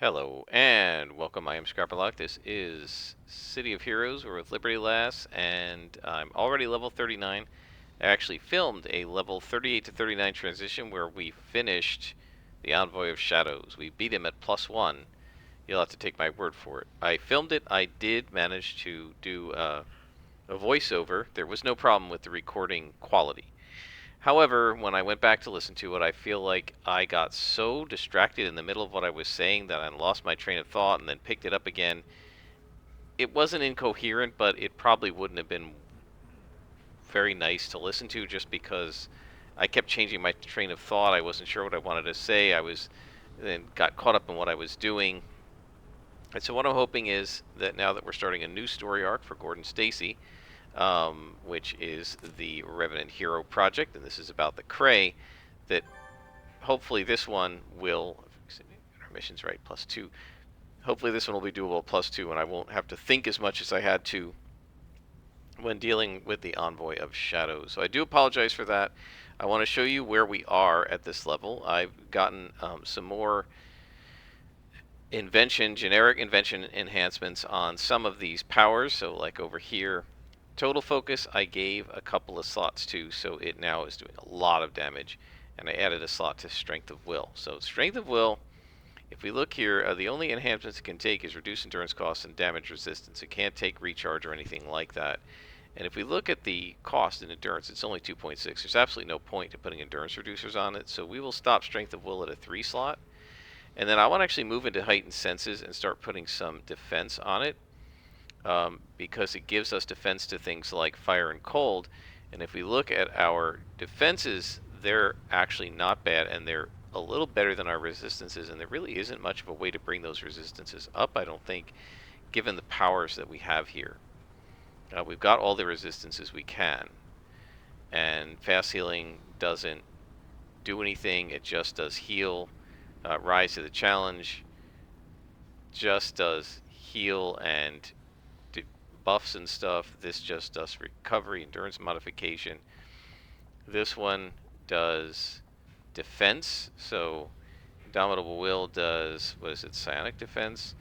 Hello and welcome. I am Scrapperlock. This is City of Heroes. We're with Liberty Lass, and I'm already level 39. I actually filmed a level 38 to 39 transition where we finished the Envoy of Shadows. We beat him at +1. You'll have to take my word for it. I filmed it. I did manage to do a voiceover. There was no problem with the recording quality. However, when I went back to listen to it, I feel like I got so distracted in the middle of what I was saying that I lost my train of thought and then picked it up again. It wasn't incoherent, but it probably wouldn't have been very nice to listen to just because I kept changing my train of thought. I wasn't sure what I wanted to say. I was then got caught up in what I was doing. And so what I'm hoping is that now that we're starting a new story arc for Gordon Stacy, which is the Revenant Hero Project, and this is about the Cray, that hopefully this one will, our mission's right, +2. Hopefully this one will be doable +2, and I won't have to think as much as I had to when dealing with the Envoy of Shadows. So I do apologize for that. I want to show you where we are at this level. I've gotten some more generic invention enhancements on some of these powers. So like over here, total focus I gave a couple of slots to, so it now is doing a lot of damage. And I added a slot to strength of will. So strength of will, if we look here, the only enhancements it can take is reduce endurance costs and damage resistance. It can't take recharge or anything like that. And if we look at the cost in endurance, it's only 2.6. There's absolutely no point to putting endurance reducers on it. So we will stop strength of will at a 3 slot. And then I want to actually move into heightened senses and start putting some defense on it, because it gives us defense to things like fire and cold. And if we look at our defenses, they're actually not bad, and they're a little better than our resistances, and there really isn't much of a way to bring those resistances up, I don't think, given the powers that we have here. We've got all the resistances we can, and fast healing doesn't do anything. It just does heal. Rise to the challenge just does heal and buffs and stuff. This just does recovery, endurance modification. This one does defense. So Indomitable Will does, what is it, psionic defense?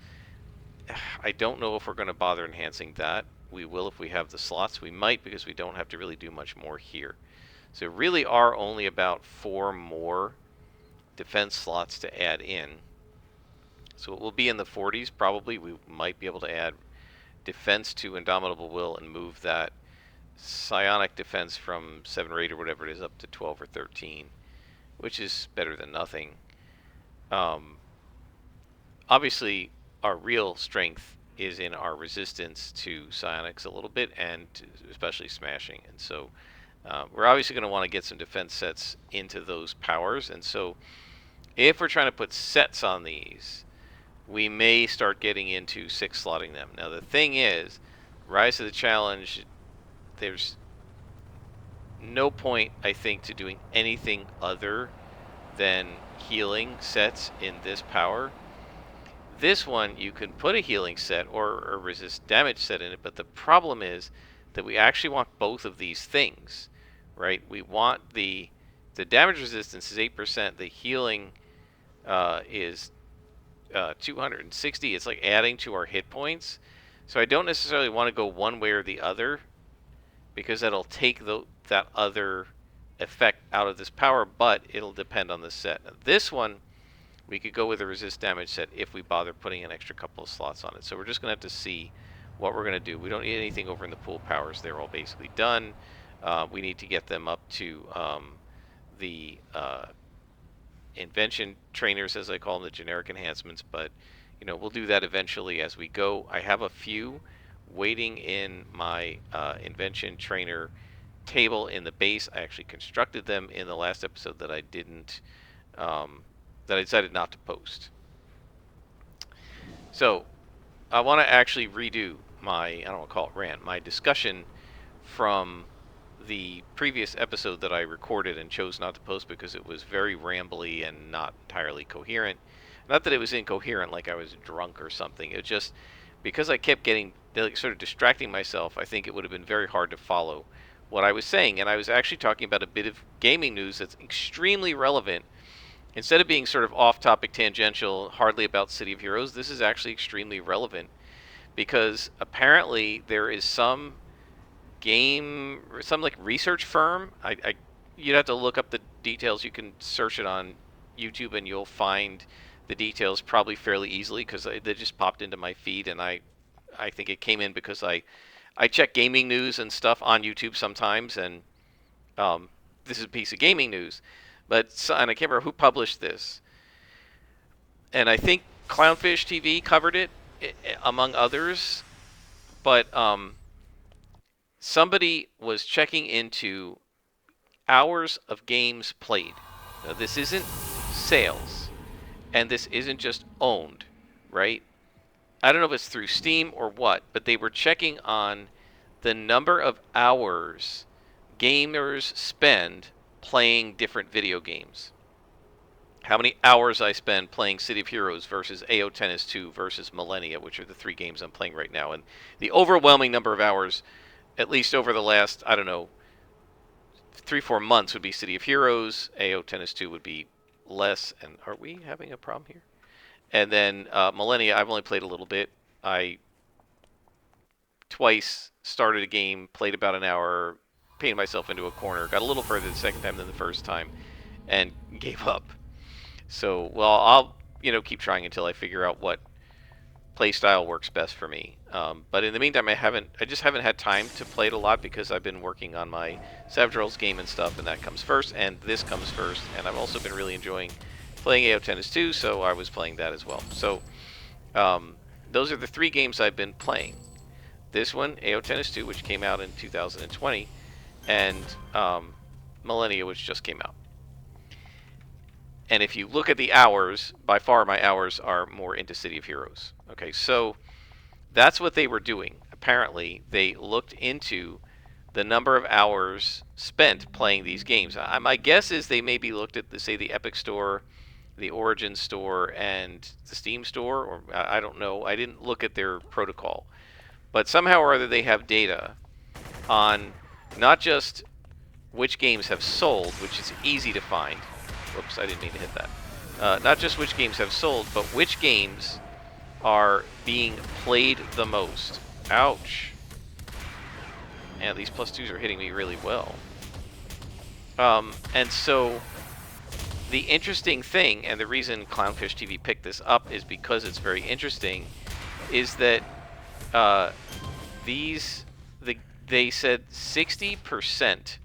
I don't know if we're going to bother enhancing that. We will if we have the slots. We might, because we don't have to really do much more here. So really are only about 4 more defense slots to add in. So it will be in the 40s probably. We might be able to add defense to Indomitable Will and move that psionic defense from 7 or 8 or whatever it is up to 12 or 13, which is better than nothing. Obviously, our real strength is in our resistance to psionics a little bit, and especially smashing. And so we're obviously going to want to get some defense sets into those powers. And so if we're trying to put sets on these, we may start getting into 6 slotting them. Now the thing is, Rise to the Challenge, there's no point, I think, to doing anything other than healing sets in this power. This one, you can put a healing set or a resist damage set in it, but the problem is that we actually want both of these things, right? We want the damage resistance is 8%, the healing is 260. It's like adding to our hit points. So I don't necessarily want to go one way or the other, because that'll take that other effect out of this power, but it'll depend on the set. Now, this one, we could go with a resist damage set if we bother putting an extra couple of slots on it. So we're just going to have to see what we're going to do. We don't need anything over in the pool powers. They're all basically done. We need to get them up to the invention trainers, as I call them, the generic enhancements, but we'll do that eventually as we go. I have a few waiting in my invention trainer table in the base. I actually constructed them in the last episode that I didn't, that I decided not to post. So I want to actually redo my, I don't want to call it rant, my discussion from the previous episode that I recorded and chose not to post because it was very rambly and not entirely coherent. Not that it was incoherent like I was drunk or something. It was just because I kept getting sort of distracting myself. I think it would have been very hard to follow what I was saying. And I was actually talking about a bit of gaming news that's extremely relevant Instead of being sort of off-topic, tangential, hardly about City of Heroes, this is actually extremely relevant because apparently there is some some like research firm. You'd have to look up the details. You can search it on YouTube and you'll find the details probably fairly easily because they just popped into my feed, and I think it came in because I check gaming news and stuff on YouTube sometimes, and this is a piece of gaming news, and I can't remember who published this, and I think Clownfish TV covered it among others, but somebody was checking into hours of games played. Now, this isn't sales, and this isn't just owned, right? I don't know if it's through Steam or what, but they were checking on the number of hours gamers spend playing different video games. How many hours I spend playing City of Heroes versus AO Tennis 2 versus Millennia, which are the 3 games I'm playing right now. And the overwhelming number of hours, at least over the last, I don't know, 3-4 months, would be City of Heroes. AO Tennis 2 would be less. And are we having a problem here? And then Millennia, I've only played a little bit. I twice started a game, played about an hour, painted myself into a corner, got a little further the second time than the first time, and gave up. So, well, I'll keep trying until I figure out what playstyle works best for me. But in the meantime, I just haven't had time to play it a lot because I've been working on my Savage Worlds game and stuff, and that comes first, and this comes first. And I've also been really enjoying playing AO Tennis 2, so I was playing that as well. So those are the 3 games I've been playing. This one, AO Tennis 2, which came out in 2020, and Millennia, which just came out. And if you look at the hours, by far my hours are more into City of Heroes. Okay, so that's what they were doing. Apparently, they looked into the number of hours spent playing these games. My guess is they maybe looked at, say, the Epic Store, the Origin Store, and the Steam Store, or I don't know. I didn't look at their protocol. But somehow or other they have data on not just which games have sold, which is easy to find. Whoops, I didn't mean to hit that. Not just which games have sold, but which games are being played the most. Ouch. And these +2s are hitting me really well. And so the interesting thing, and the reason Clownfish TV picked this up is because it's very interesting, is that they said 60%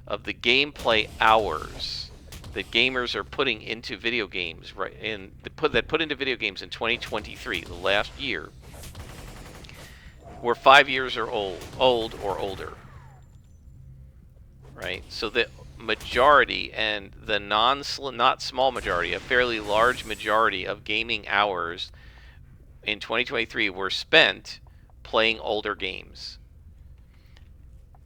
of the gameplay hours that gamers are putting into video games, right, and that put into video games in 2023, the last year, were 5 years or old or older. Right? So the majority, and the not small majority, a fairly large majority of gaming hours in 2023 were spent playing older games.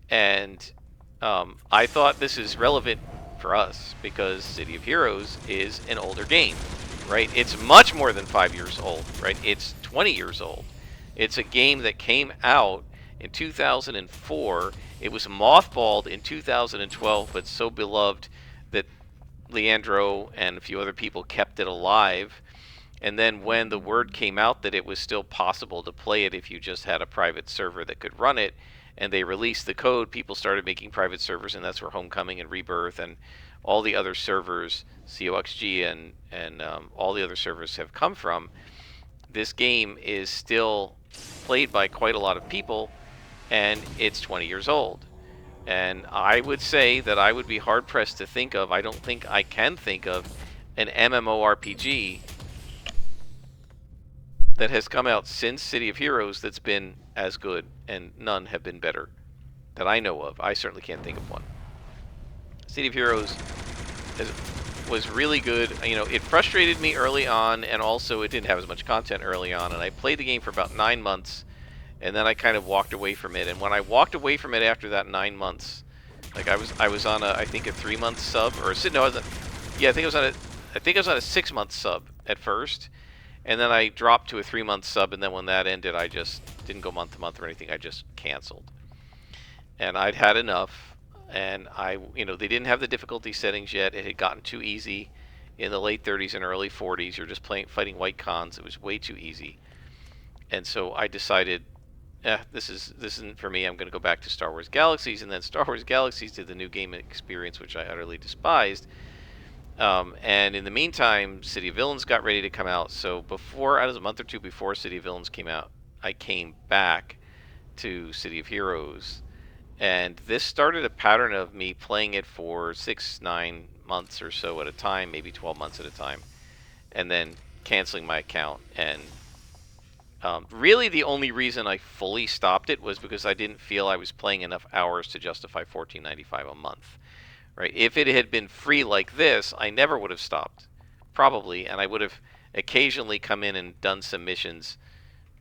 And I thought this is relevant for us because City of Heroes is an older game, right? It's much more than 5 years old, right? It's 20 years old. It's a game that came out in 2004. It was mothballed in 2012, but so beloved that Leandro and a few other people kept it alive. And then when the word came out that it was still possible to play it if you just had a private server that could run it, and they released the code, people started making private servers, and that's where Homecoming and Rebirth and all the other servers, COXG and all the other servers have come from. This game is still played by quite a lot of people, and it's 20 years old. And I would say that I would be hard-pressed to think of, I don't think I can think of, an MMORPG that has come out since City of Heroes that's been as good, and none have been better that I know of. I certainly can't think of one. City of Heroes was really good. You know, it frustrated me early on, and also it didn't have as much content early on, and I played the game for about 9 months, and then I kind of walked away from it. And when I walked away from it after that 9 months, like I was on I think a 3-month sub, or no, I think I was on a 6-month sub at first, and then I dropped to a 3-month sub, and then when that ended, I just didn't go month to month or anything. I just canceled, and I'd had enough. And they didn't have the difficulty settings yet. It had gotten too easy. in the late 30s and early 40s. You're just fighting white cons. It was way too easy. And so I decided, this isn't for me. I'm going to go back to Star Wars Galaxies. And then Star Wars Galaxies did the new game experience, which I utterly despised. And in the meantime, City of Villains got ready to come out. So before, I was a month or two before City of Villains came out, I came back to City of Heroes. And this started a pattern of me playing it for 6-9 months or so at a time, maybe 12 months at a time, and then canceling my account. And really the only reason I fully stopped it was because I didn't feel I was playing enough hours to justify $14.95 a month. Right? If it had been free like this, I never would have stopped, probably, and I would have occasionally come in and done some missions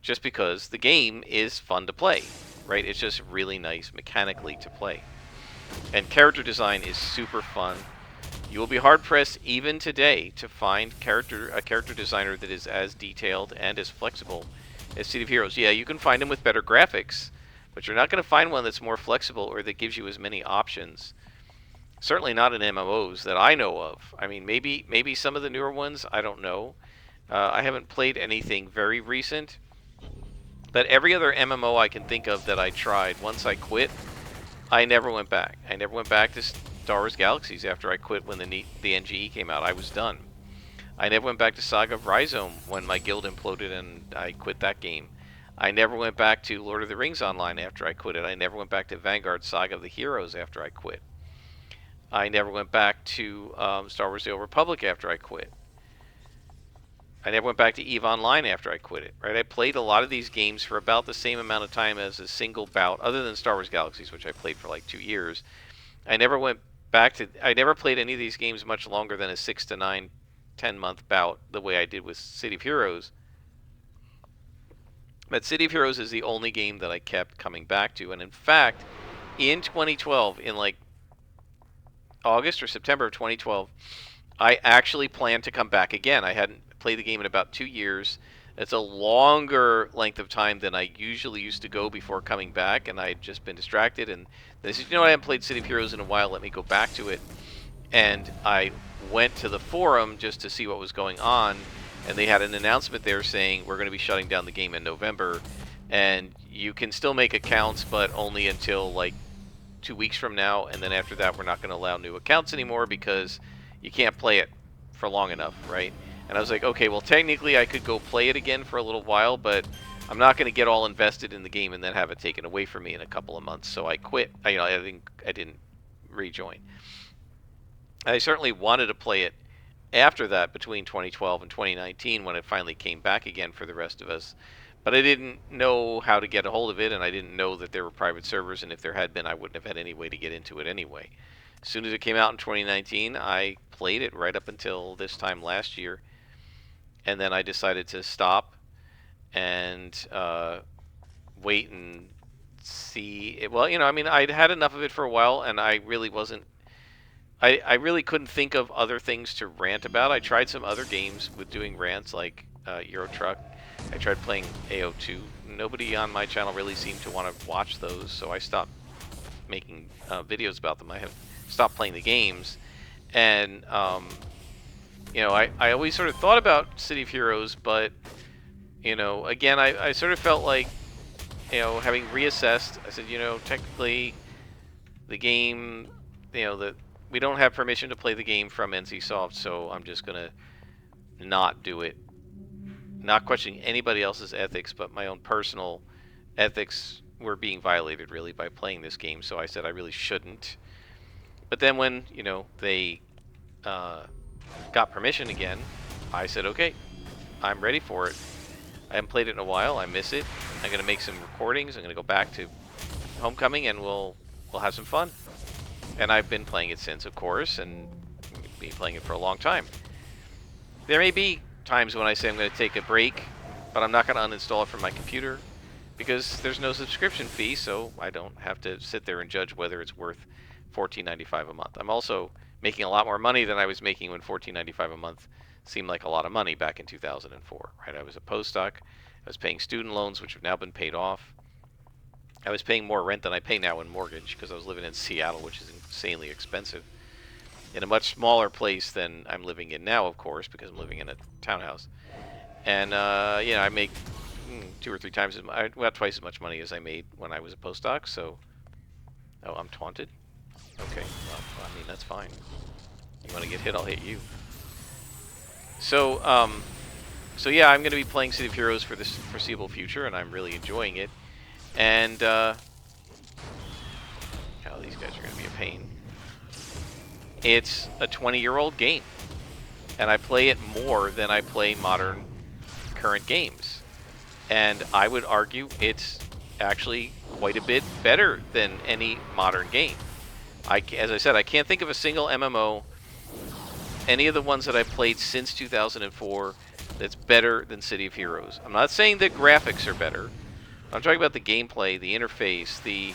just because the game is fun to play. Right? It's just really nice mechanically to play. And character design is super fun. You will be hard-pressed even today to find a character designer that is as detailed and as flexible as City of Heroes. Yeah, you can find them with better graphics, but you're not going to find one that's more flexible or that gives you as many options. Certainly not in MMOs that I know of. I mean, maybe some of the newer ones, I don't know. I haven't played anything very recent. But every other MMO I can think of that I tried, once I quit, I never went back. I never went back to Star Wars Galaxies after I quit when the NGE came out. I was done. I never went back to Saga of Rhizome when my guild imploded and I quit that game. I never went back to Lord of the Rings Online after I quit it. I never went back to Vanguard Saga of the Heroes after I quit. I never went back to Star Wars The Old Republic after I quit. I never went back to EVE Online after I quit it, right? I played a lot of these games for about the same amount of time as a single bout, other than Star Wars Galaxies, which I played for like 2 years. I never played any of these games much longer than a 6 to 9, 10-month bout, the way I did with City of Heroes. But City of Heroes is the only game that I kept coming back to, and in fact, in 2012, in like August or September of 2012, I actually planned to come back again. I hadn't played the game in about 2 years. It's a longer length of time than I usually used to go before coming back, and I had just been distracted. And they said, you know, I haven't played City of Heroes in a while, let me go back to it. And I went to the forum just to see what was going on, and they had an announcement there saying we're going to be shutting down the game in November, and you can still make accounts, but only until like 2 weeks from now, and then after that we're not going to allow new accounts anymore because you can't play it for long enough, right? And I was like, okay, well, technically I could go play it again for a little while, but I'm not going to get all invested in the game and then have it taken away from me in a couple of months. So I quit. I didn't rejoin. I certainly wanted to play it after that, between 2012 and 2019, when it finally came back again for the rest of us. But I didn't know how to get a hold of it, and I didn't know that there were private servers, and if there had been, I wouldn't have had any way to get into it anyway. As soon as it came out in 2019, I played it right up until this time last year. And then I decided to stop and wait and see. Well, you know, I mean, I'd had enough of it for a while, and I really wasn't. I really couldn't think of other things to rant about. I tried some other games with doing rants, like Euro Truck. I tried playing AO2. Nobody on my channel really seemed to want to watch those, so I stopped making videos about them. I have stopped playing the games, and you know, I always sort of thought about City of Heroes, but, you know, again, I sort of felt like, you know, having reassessed, I said, you know, technically, the game, you know, that we don't have permission to play the game from NCSoft, so I'm just going to not do it. Not questioning anybody else's ethics, but my own personal ethics were being violated, really, by playing this game, so I said I really shouldn't. But then when, you know, they got permission again, I said, okay, I'm ready for it. I haven't played it in a while. I miss it. I'm going to make some recordings. I'm going to go back to Homecoming, and we'll have some fun. And I've been playing it since, of course, and been playing it for a long time. There may be times when I say I'm going to take a break, but I'm not going to uninstall it from my computer because there's no subscription fee, so I don't have to sit there and judge whether it's worth $14.95 a month. I'm also making a lot more money than I was making when $14.95 a month seemed like a lot of money back in 2004, right? I was a postdoc. I was paying student loans, which have now been paid off. I was paying more rent than I pay now in mortgage because I was living in Seattle, which is insanely expensive. in a much smaller place than I'm living in now, of course, because I'm living in a townhouse. And I make 2 or 3 times well, twice as much money as I made when I was a postdoc. So, oh, I'm taunted. Okay, well, I mean that's fine. You want to get hit, I'll hit you. So yeah, I'm going to be playing City of Heroes for this foreseeable future, and I'm really enjoying it. And oh, these guys are going to be a pain. It's a 20-year-old game, and I play it more than I play modern current games. And I would argue it's actually quite a bit better than any modern game. As I said, I can't think of a single MMO, any of the ones that I've played since 2004, that's better than City of Heroes. I'm not saying that graphics are better. I'm talking about the gameplay, the interface, the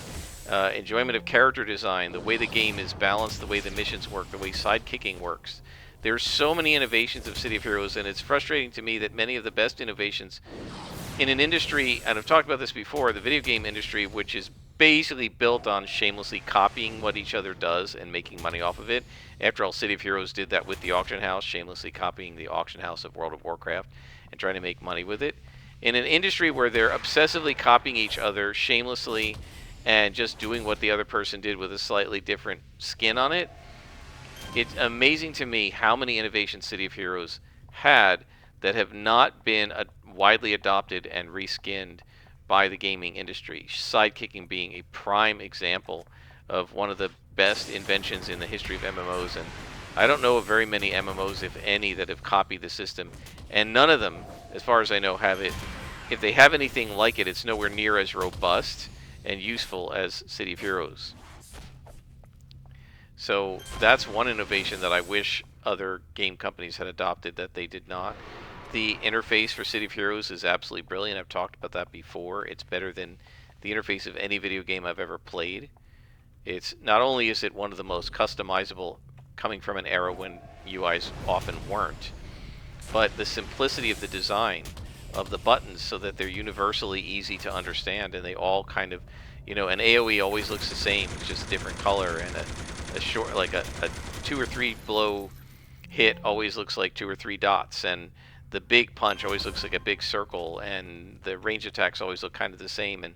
enjoyment of character design, the way the game is balanced, the way the missions work, the way sidekicking works. There's so many innovations of City of Heroes, and it's frustrating to me that many of the best innovations in an industry, and I've talked about this before, the video game industry, which is basically built on shamelessly copying what each other does and making money off of it. After all, City of Heroes did that with the auction house, shamelessly copying the auction house of World of Warcraft and trying to make money with it. In an industry where they're obsessively copying each other shamelessly and just doing what the other person did with a slightly different skin on it, it's amazing to me how many innovations City of Heroes had that have not been widely adopted and reskinned by the gaming industry. Sidekicking being a prime example of one of the best inventions in the history of MMOs, and I don't know of very many MMOs, if any, that have copied the system, and none of them, as far as I know, have it. If they have anything like it, it's nowhere near as robust and useful as City of Heroes. So that's one innovation that I wish other game companies had adopted that they did not. The interface for City of Heroes is absolutely brilliant. I've talked about that before. It's better than the interface of any video game I've ever played. It's not only is it one of the most customizable, coming from an era when UIs often weren't, but the simplicity of the design of the buttons so that they're universally easy to understand, and they all kind of, an AoE always looks the same. It's just a different color, and a short, like a 2 or 3 blow hit always looks like 2 or 3 dots, and the big punch always looks like a big circle, and the range attacks always look kind of the same. And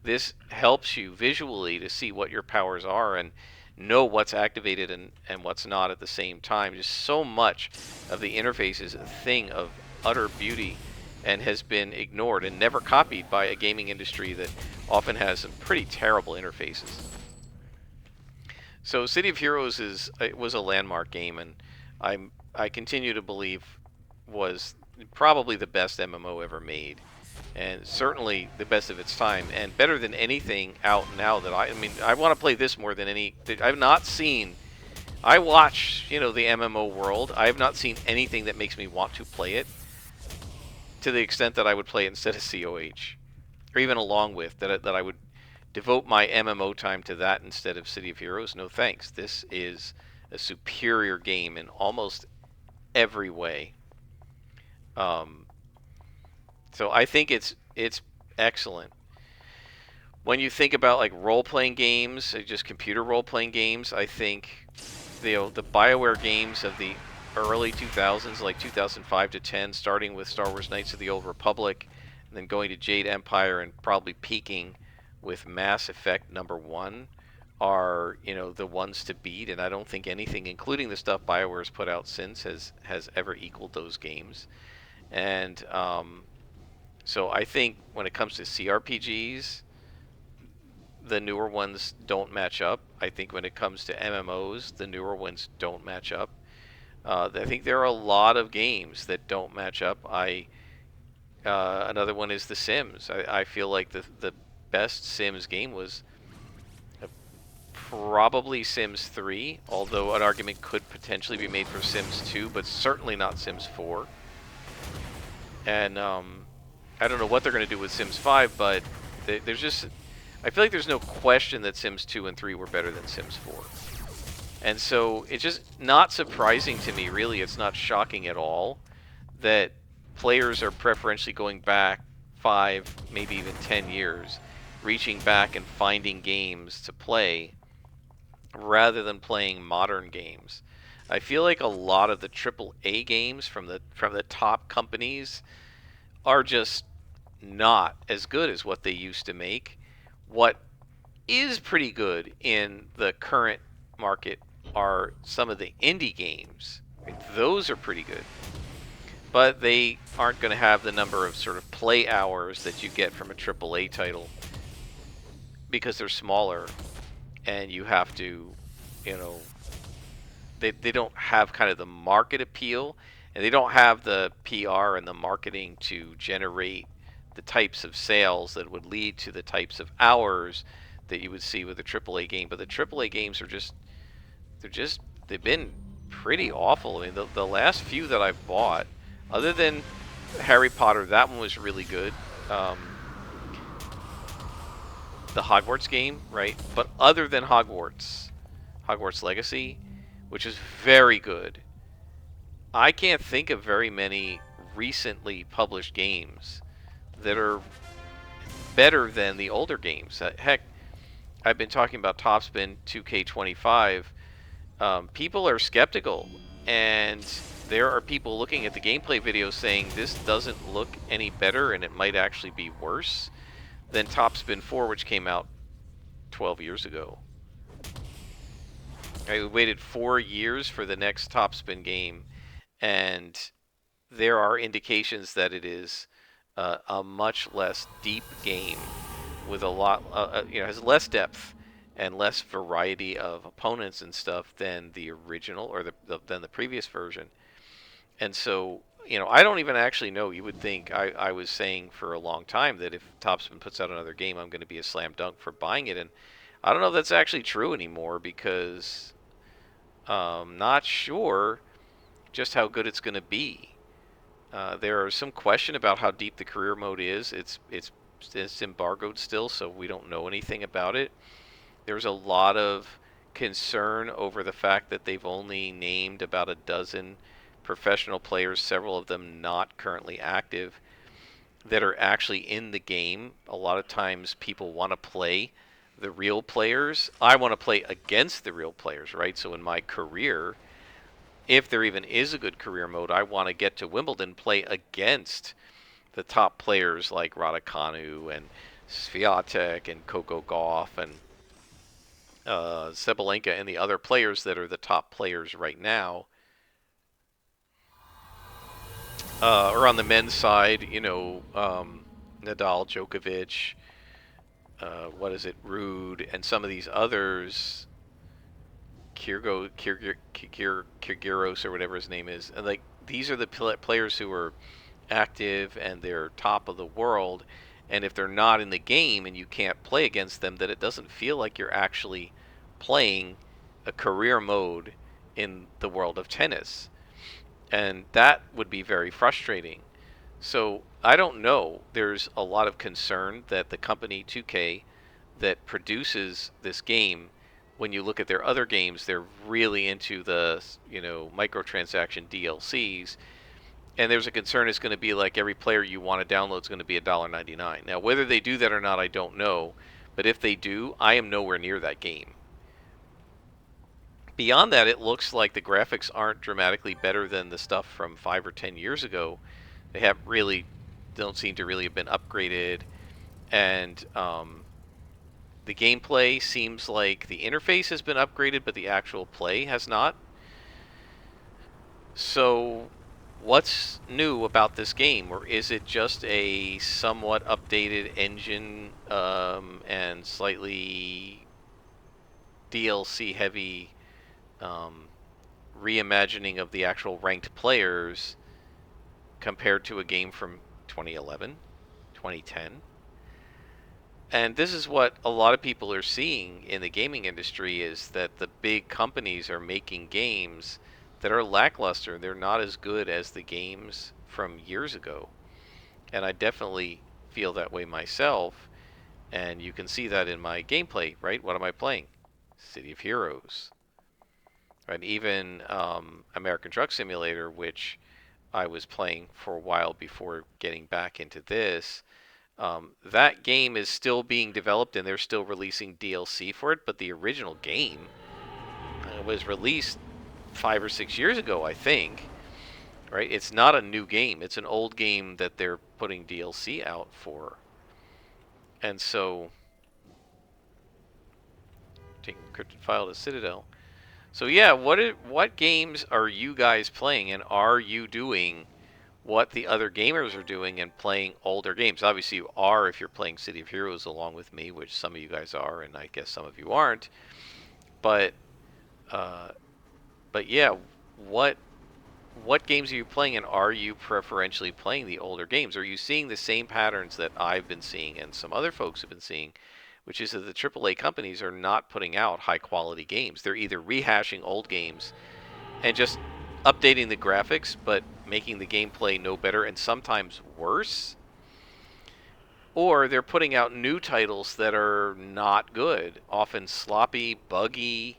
this helps you visually to see what your powers are and know what's activated and what's not at the same time. Just so much of the interface is a thing of utter beauty and has been ignored and never copied by a gaming industry that often has some pretty terrible interfaces. So City of Heroes was a landmark game, and I continue to believe was probably the best MMO ever made, and certainly the best of its time, and better than anything out now that I mean, I want to play this more than any. I've not seen. I watch, the MMO world. I have not seen anything that makes me want to play it to the extent that I would play it instead of COH, or even along with that I would devote my MMO time to that instead of City of Heroes. No thanks. This is a superior game in almost every way. So I think it's excellent. When you think about like role-playing games, just computer role-playing games, I think the BioWare games of the early 2000s, like 2005 to 10, starting with Star Wars Knights of the Old Republic, and then going to Jade Empire, and probably peaking with Mass Effect #1, are the ones to beat. And I don't think anything, including the stuff BioWare's put out since, has ever equaled those games. And so I think when it comes to CRPGs, the newer ones don't match up. I think when it comes to MMOs, the newer ones don't match up. I think there are a lot of games that don't match up. Another one is The Sims. I feel like the best Sims game was probably Sims 3, although an argument could potentially be made for Sims 2, but certainly not Sims 4. And I don't know what they're going to do with Sims 5, but there's just... I feel like there's no question that Sims 2 and 3 were better than Sims 4. And so it's just not surprising to me, really. It's not shocking at all that players are preferentially going back 5, maybe even 10 years, reaching back and finding games to play rather than playing modern games. I feel like a lot of the AAA games from the top companies are just not as good as what they used to make. What is pretty good in the current market are some of the indie games. Right? Those are pretty good. But they aren't going to have the number of sort of play hours that you get from a AAA title because they're smaller and you have to, you know, they don't have kind of the market appeal and they don't have the PR and the marketing to generate the types of sales that would lead to the types of hours that you would see with a AAA game. But the AAA games are they've been pretty awful. I mean, the last few that I've bought, other than Harry Potter, that one was really good. The Hogwarts game, right? But other than Hogwarts Legacy, which is very good, I can't think of very many recently published games that are better than the older games. Heck, I've been talking about Topspin 2K25. People are skeptical, and there are people looking at the gameplay videos saying this doesn't look any better and it might actually be worse than Topspin 4, which came out 12 years ago. I waited 4 years for the next Topspin game, and there are indications that it is a much less deep game with a lot, has less depth and less variety of opponents and stuff than the original or than the previous version. And so, I don't even actually know. You would think I was saying for a long time that if Topspin puts out another game, I'm going to be a slam dunk for buying it. And I don't know if that's actually true anymore because I'm not sure just how good it's going to be. There are some question about how deep the career mode is. It's embargoed still, so we don't know anything about it. There's a lot of concern over the fact that they've only named about a dozen professional players, several of them not currently active, that are actually in the game. A lot of times people want to play the real players. I want to play against the real players, right? So in my career, if there even is a good career mode, I want to get to Wimbledon, play against the top players like Raducanu and Swiatek and Coco Gauff and Sabalenka and the other players that are the top players right now. Or on the men's side, Nadal, Djokovic, Rude, and some of these others, Kyrgios or whatever his name is. And these are the players who are active and they're top of the world. And if they're not in the game and you can't play against them, that it doesn't feel like you're actually playing a career mode in the world of tennis. And that would be very frustrating. So I don't know. There's a lot of concern that the company 2K that produces this game, when you look at their other games, they're really into the microtransaction DLCs. And there's a concern it's going to be like every player you want to download is going to be $1.99. Now, whether they do that or not, I don't know. But if they do, I am nowhere near that game. Beyond that, it looks like the graphics aren't dramatically better than the stuff from 5 or 10 years ago. They don't seem to really have been upgraded. And the gameplay seems like the interface has been upgraded, but the actual play has not. So what's new about this game? Or is it just a somewhat updated engine and slightly DLC heavy reimagining of the actual ranked players compared to a game from 2011, 2010? And this is what a lot of people are seeing in the gaming industry, is that the big companies are making games that are lackluster. They're not as good as the games from years ago. And I definitely feel that way myself. And you can see that in my gameplay, right? What am I playing? City of Heroes. And even American Truck Simulator, which I was playing for a while before getting back into this. That game is still being developed and they're still releasing DLC for it, but the original game was released 5 or 6 years ago, I think. Right? It's not a new game. It's an old game that they're putting DLC out for. And so, taking encrypted file to Citadel. So yeah, what games are you guys playing, and are you doing what the other gamers are doing and playing older games? Obviously, you are if you're playing City of Heroes along with me, which some of you guys are, and I guess some of you aren't. But uh, but yeah, what what games are you playing, and are you preferentially playing the older games? Are you seeing the same patterns that I've been seeing and some other folks have been seeing, which is that the AAA companies are not putting out high quality games? They're either rehashing old games and just updating the graphics, but making the gameplay no better and sometimes worse, or they're putting out new titles that are not good, often sloppy, buggy,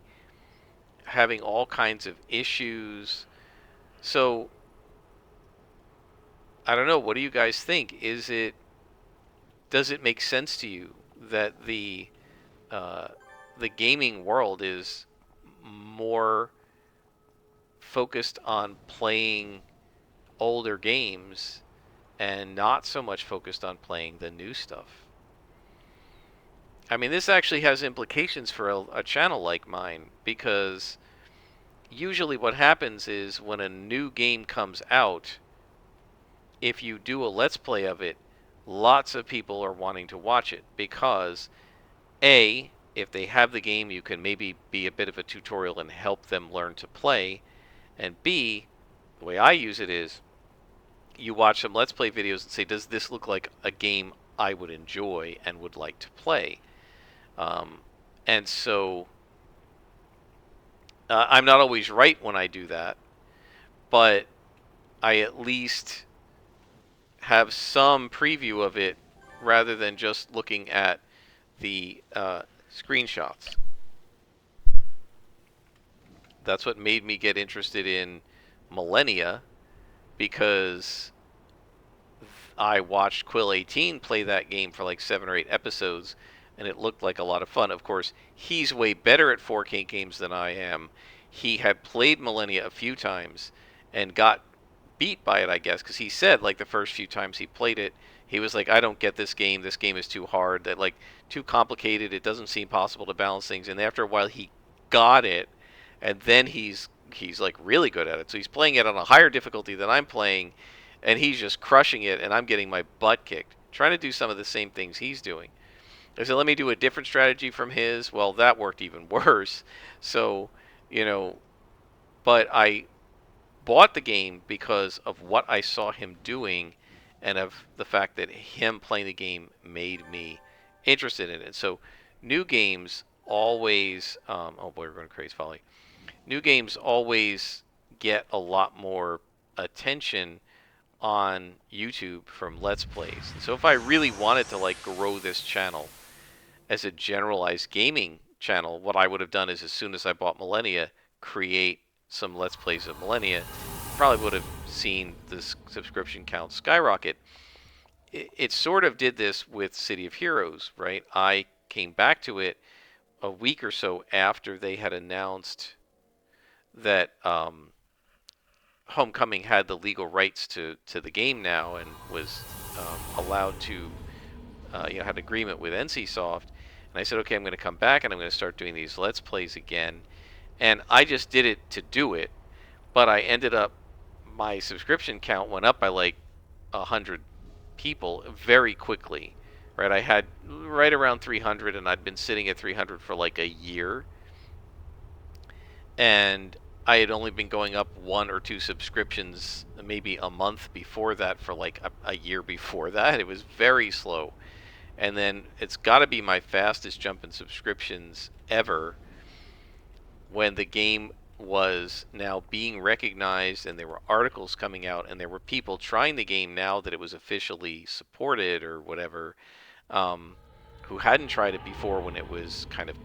having all kinds of issues. So I don't know. What do you guys think? Does it make sense to you that uh, the gaming world is more focused on playing older games and not so much focused on playing the new stuff? I mean, this actually has implications for a channel like mine, because usually what happens is when a new game comes out, if you do a Let's Play of it, lots of people are wanting to watch it because, A, if they have the game, you can maybe be a bit of a tutorial and help them learn to play. And B, the way I use it is you watch some Let's Play videos and say, does this look like a game I would enjoy and would like to play? Um, and so I'm not always right when I do that, but I at least have some preview of it rather than just looking at the screenshots. That's what made me get interested in Millennia, because I watched Quill18 play that game for like 7 or 8 episodes, and it looked like a lot of fun. Of course, he's way better at 4K games than I am. He had played Millennia a few times and got beat by it, I guess, because he said, like, the first few times he played it, he was like, I don't get this game. This game is too hard, that, like, too complicated. It doesn't seem possible to balance things. And after a while, he got it, and then he's like really good at it. So he's playing it on a higher difficulty than I'm playing, and he's just crushing it, and I'm getting my butt kicked, trying to do some of the same things he's doing. I said, let me do a different strategy from his. Well, that worked even worse. So, you know, but I bought the game because of what I saw him doing, and of the fact that him playing the game made me interested in it. So, new games always, oh boy, we're going to Crazy Folly. New games always get a lot more attention on YouTube from Let's Plays. And so if I really wanted to like grow this channel as a generalized gaming channel, what I would have done is, as soon as I bought Millennia, create some Let's Plays of Millennia. Probably would have seen this subscription count skyrocket. It sort of did this with City of Heroes, right? I came back to it a week or so after they had announced that Homecoming had the legal rights to the game now, and was allowed to, had an agreement with NCSoft. And I said, okay, I'm going to come back and I'm going to start doing these Let's Plays again. And I just did it to do it, but I ended up, my subscription count went up by like 100 people very quickly. Right, I had right around 300, and I'd been sitting at 300 for like a year. And I had only been going up 1 or 2 subscriptions maybe a month before that for like a year before that. It was very slow. And then it's got to be my fastest jump in subscriptions ever when the game was now being recognized, and there were articles coming out, and there were people trying the game now that it was officially supported or whatever, who hadn't tried it before when it was kind of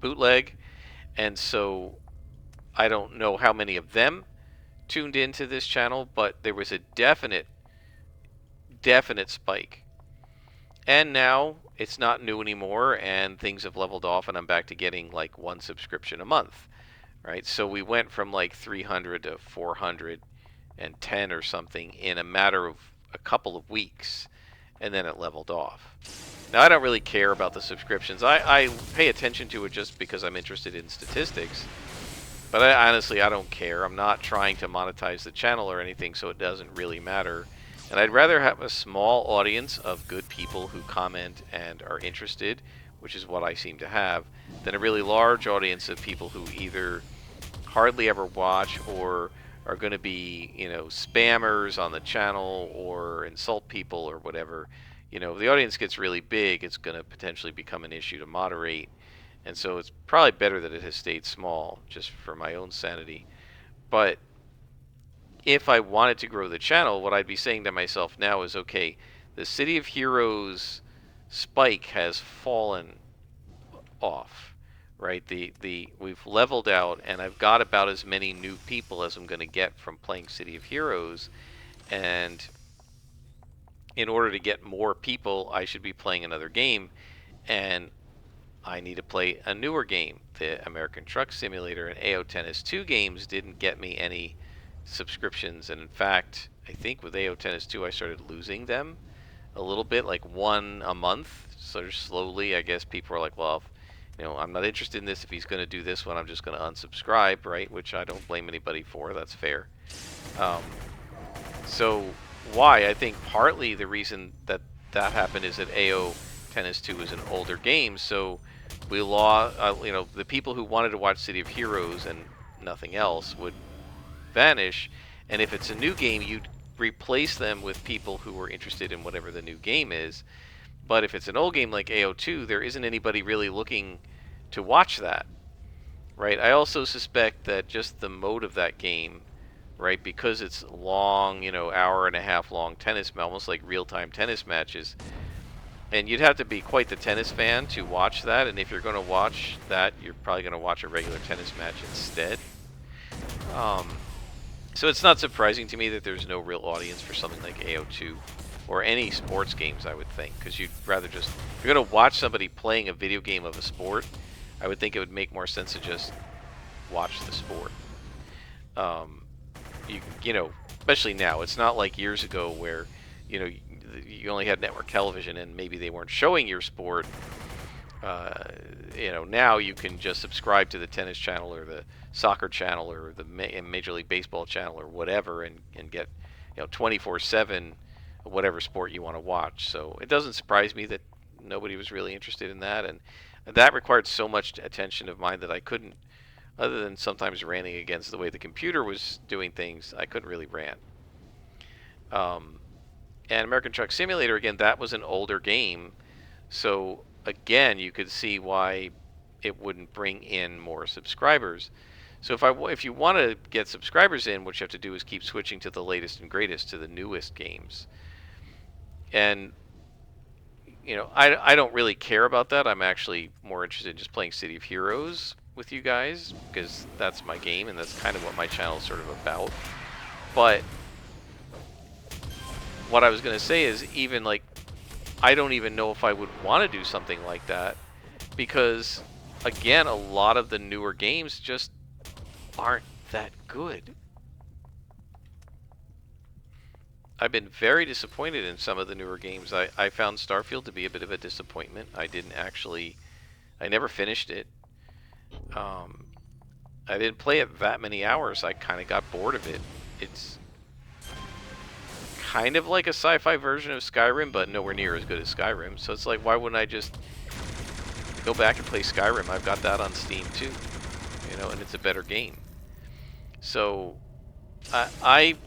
bootleg. And so I don't know how many of them tuned into this channel, but there was a definite spike. And now it's not new anymore, and things have leveled off, and I'm back to getting like 1 subscription a month, right? So we went from like 300 to 410 or something in a matter of a couple of weeks, and then it leveled off. Now, I don't really care about the subscriptions. I pay attention to it just because I'm interested in statistics, but honestly, I don't care. I'm not trying to monetize the channel or anything, so it doesn't really matter. And I'd rather have a small audience of good people who comment and are interested, which is what I seem to have, than a really large audience of people who either hardly ever watch or are going to be, spammers on the channel or insult people or whatever. If the audience gets really big, it's going to potentially become an issue to moderate. And so it's probably better that it has stayed small, just for my own sanity. But if I wanted to grow the channel, what I'd be saying to myself now is, okay, the City of Heroes spike has fallen off, right? We've leveled out, and I've got about as many new people as I'm going to get from playing City of Heroes. And in order to get more people, I should be playing another game, and I need to play a newer game. The American Truck Simulator and AO Tennis 2 games didn't get me any subscriptions, and in fact, I think with AO Tennis 2 I started losing them a little bit, like one a month, sort of slowly. I guess people are like, well, I'm not interested in this. If he's going to do this one, I'm just going to unsubscribe, right? Which I don't blame anybody for. That's fair. So why? I think partly the reason that happened is that AO Tennis 2 is an older game, so we lost, the people who wanted to watch City of Heroes and nothing else would vanish, and if it's a new game, you'd replace them with people who were interested in whatever the new game is. But if it's an old game like AO2, there isn't anybody really looking to watch that, right? I also suspect that just the mode of that game, right, because it's long, hour and a half long tennis, almost like real-time tennis matches, and you'd have to be quite the tennis fan to watch that, and if you're going to watch that, you're probably going to watch a regular tennis match instead. So it's not surprising to me that there's no real audience for something like AO2 or any sports games, I would think, because you'd rather just, if you're going to watch somebody playing a video game of a sport, I would think it would make more sense to just watch the sport. Especially now, it's not like years ago where, you only had network television and maybe they weren't showing your sport. Now you can just subscribe to the tennis channel or the soccer channel or the Major League Baseball channel or whatever and get 24/7 whatever sport you want to watch. So it doesn't surprise me that nobody was really interested in that, and that required so much attention of mine that I couldn't, other than sometimes ranting against the way the computer was doing things, I couldn't really rant. And American Truck Simulator, again, that was an older game, so again, you could see why it wouldn't bring in more subscribers. So if you want to get subscribers in, what you have to do is keep switching to the latest and greatest, to the newest games. And I don't really care about that. I'm actually more interested in just playing City of Heroes with you guys, because that's my game and that's kind of what my channel is sort of about. But what I was going to say is, even like, I don't even know if I would want to do something like that, because again, a lot of the newer games just aren't that good. I've been very disappointed in some of the newer games. I found Starfield to be a bit of a disappointment. I never finished it. I didn't play it that many hours. I kind of got bored of it. It's kind of like a sci-fi version of Skyrim, but nowhere near as good as Skyrim. So it's like, why wouldn't I just go back and play Skyrim? I've got that on Steam too, and it's a better game. So I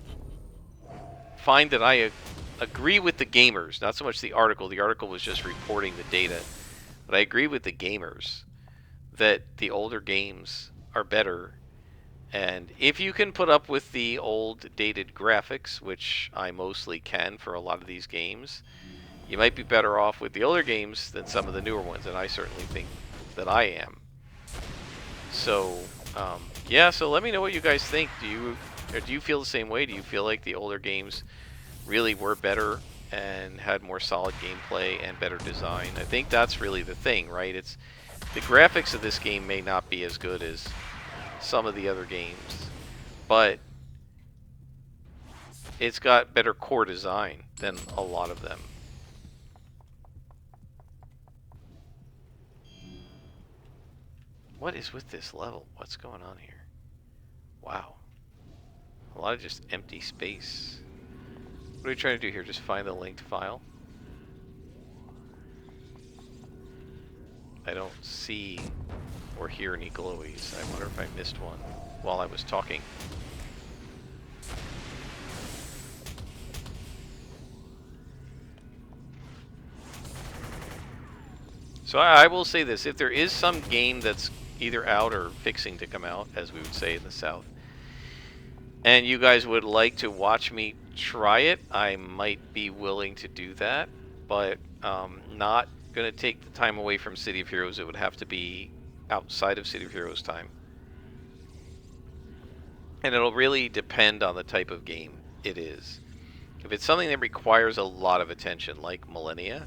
find that I agree with the gamers, not so much the article. The article was just reporting the data, but I agree with the gamers that the older games are better. And if you can put up with the old dated graphics, which I mostly can for a lot of these games, you might be better off with the older games than some of the newer ones, and I certainly think that I am. So yeah, so let me know what you guys think. Do you feel the same way? Do you feel like the older games really were better and had more solid gameplay and better design? I think that's really the thing, right? It's the graphics of this game may not be as good as some of the other games, but it's got better core design than a lot of them. What is with this level? What's going on here? Wow. A lot of just empty space. What are we trying to do here? Just find the linked file? I don't see or hear any glowies. I wonder if I missed one while I was talking. So I will say this, if there is some game that's either out or fixing to come out, as we would say in the South, and you guys would like to watch me try it, I might be willing to do that, but not going to take the time away from City of Heroes. It would have to be outside of City of Heroes time. And it'll really depend on the type of game it is. If it's something that requires a lot of attention, like Millennia,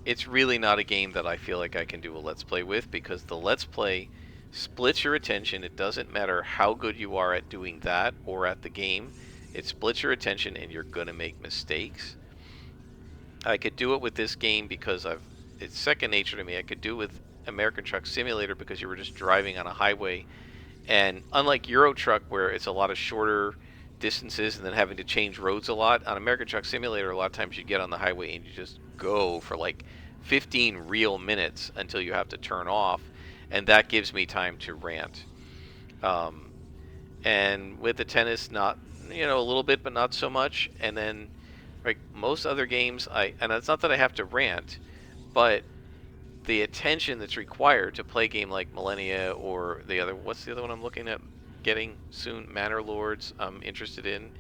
it's really not a game that I feel like I can do a Let's Play with, because the Let's Play splits your attention. It doesn't matter how good you are at doing that or at the game. It splits your attention and you're going to make mistakes. I could do it with this game because it's second nature to me. I could do it with American Truck Simulator because you were just driving on a highway. And unlike Euro Truck, where it's a lot of shorter distances and then having to change roads a lot, on American Truck Simulator, a lot of times you get on the highway and you just go for like 15 real minutes until you have to turn off, and that gives me time to rant. And with the tennis, not, a little bit, but not so much. And then, like most other games, and it's not that I have to rant, but the attention that's required to play a game like Millennia or what's the other one I'm looking at getting soon? Manor Lords, I'm interested in.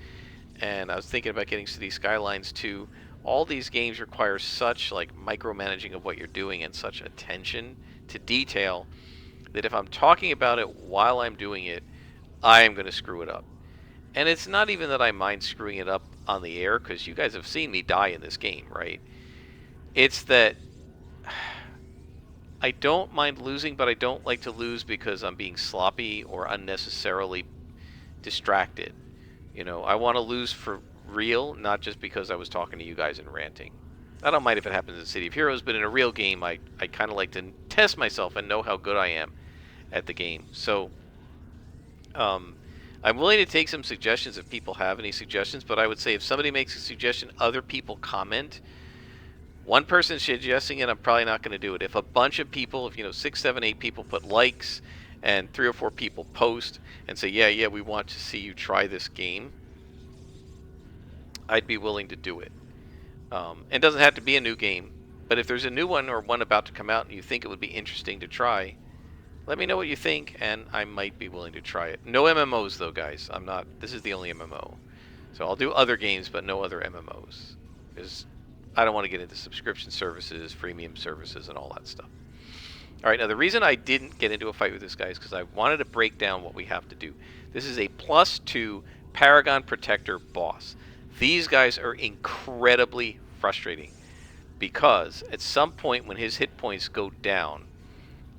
And I was thinking about getting City Skylines too. All these games require such like micromanaging of what you're doing and such attention to detail that if I'm talking about it while I'm doing it, I am going to screw it up. And it's not even that I mind screwing it up on the air, because you guys have seen me die in this game, right? It's that I don't mind losing, but I don't like to lose because I'm being sloppy or unnecessarily distracted. I want to lose for real, not just because I was talking to you guys and ranting. I don't mind if it happens in City of Heroes, but in a real game, I kind of like to test myself and know how good I am at the game. So, I'm willing to take some suggestions if people have any suggestions, but I would say if somebody makes a suggestion, other people comment. One person suggesting it, I'm probably not going to do it. If a bunch of people, 6, 7, 8 people put likes, and 3 or 4 people post and say, yeah, we want to see you try this game, I'd be willing to do it. It doesn't have to be a new game, but if there's a new one or one about to come out and you think it would be interesting to try, let me know what you think, and I might be willing to try it. No MMOs though, guys. This is the only MMO. So I'll do other games, but no other MMOs. Because I don't want to get into subscription services, freemium services, and all that stuff. Alright, now the reason I didn't get into a fight with this guy is because I wanted to break down what we have to do. This is a +2 Paragon Protector boss. These guys are incredibly frustrating because at some point when his hit points go down,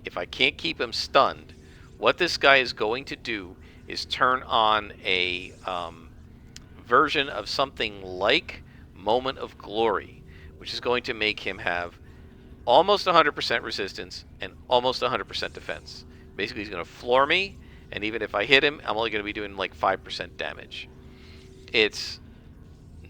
if I can't keep him stunned, what this guy is going to do is turn on a version of something like Moment of Glory, which is going to make him have almost 100% resistance and almost 100% defense. Basically, he's going to floor me, and even if I hit him, I'm only going to be doing like 5% damage. It's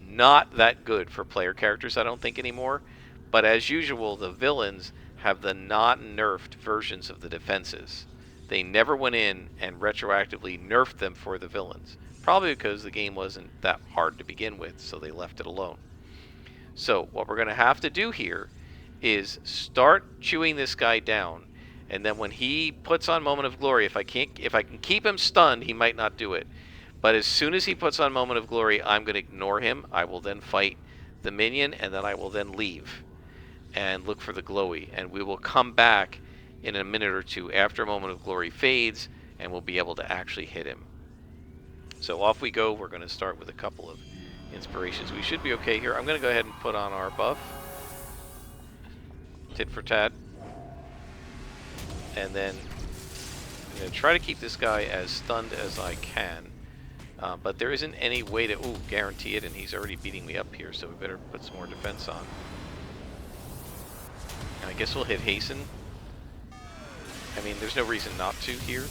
not that good for player characters, I don't think, anymore. But as usual, the villains have the not nerfed versions of the defenses. They never went in and retroactively nerfed them for the villains. Probably because the game wasn't that hard to begin with, so they left it alone. So what we're going to have to do here is start chewing this guy down, and then when he puts on Moment of Glory, if I can keep him stunned, he might not do it. But as soon as he puts on Moment of Glory, I'm going to ignore him. I will then fight the minion, and then I will then leave and look for the glowy. And we will come back in a minute or two after Moment of Glory fades, and we'll be able to actually hit him. So off we go. We're going to start with a couple of inspirations. We should be okay here. I'm going to go ahead and put on our buff. Tit for tat. And then I'm going to try to keep this guy as stunned as I can. But there isn't any way to guarantee it, and he's already beating me up here, so we better put some more defense on. And I guess we'll hit Hasten. I mean, there's no reason not to here.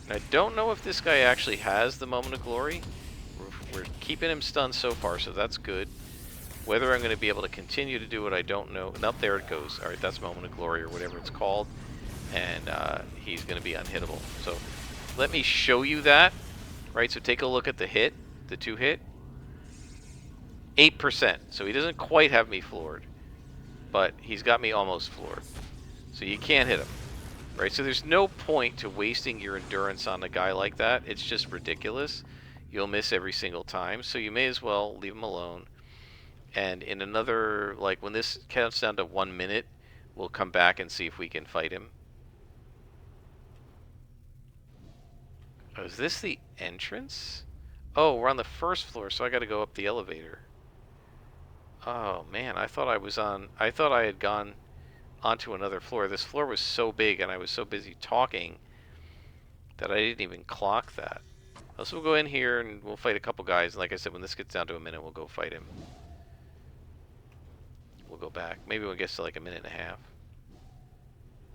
And I don't know if this guy actually has the Moment of Glory. We're keeping him stunned so far, so that's good. Whether I'm going to be able to continue to do it, I don't know. Nope, there it goes. Alright, that's Moment of Glory or whatever it's called. And he's going to be unhittable. So let me show you that. Right, so take a look at the hit, the 2-hit. 8%. So he doesn't quite have me floored. But he's got me almost floored. So you can't hit him. Right, so there's no point to wasting your endurance on a guy like that. It's just ridiculous. You'll miss every single time. So you may as well leave him alone. And in another, like when this counts down to 1 minute, we'll come back and see if we can fight him. Oh, is this the entrance? Oh, we're on the first floor, so I gotta go up the elevator. Oh man, I thought I had gone onto another floor. This floor was so big and I was so busy talking that I didn't even clock that. So we'll go in here and we'll fight a couple guys. Like I said, when this gets down to a minute, we'll go fight him. We'll go back. Maybe when it gets to like a minute and a half.